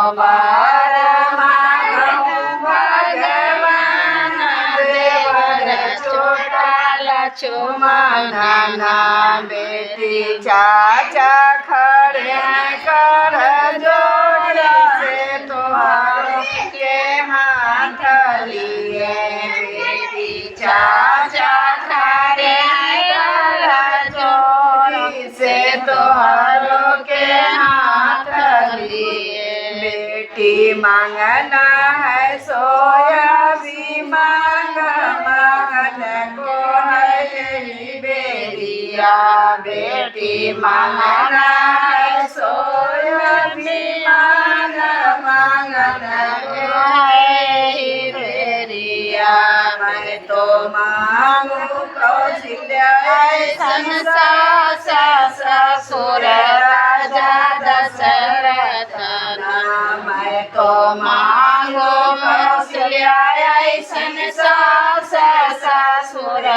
वर मागूं भगवान देवर चोटाल चुमना बेटी चाचा खड़े कर जोड़े से तोहर के हाथ लिए बेटी चाचा खड़े कर जोड़ी से तोहर के हाथ लिए बेटी मांगना है सोया भी मांग मांगन को है यही बेरिया बेटी मांगना है सोया भी मांग मांगन को है यही बेरिया मैं तो मांगू कौशल्या ऐसन सास ससुर राजा दशरथ मैं तो मांगो कौशल्या ऐसन सास ससुर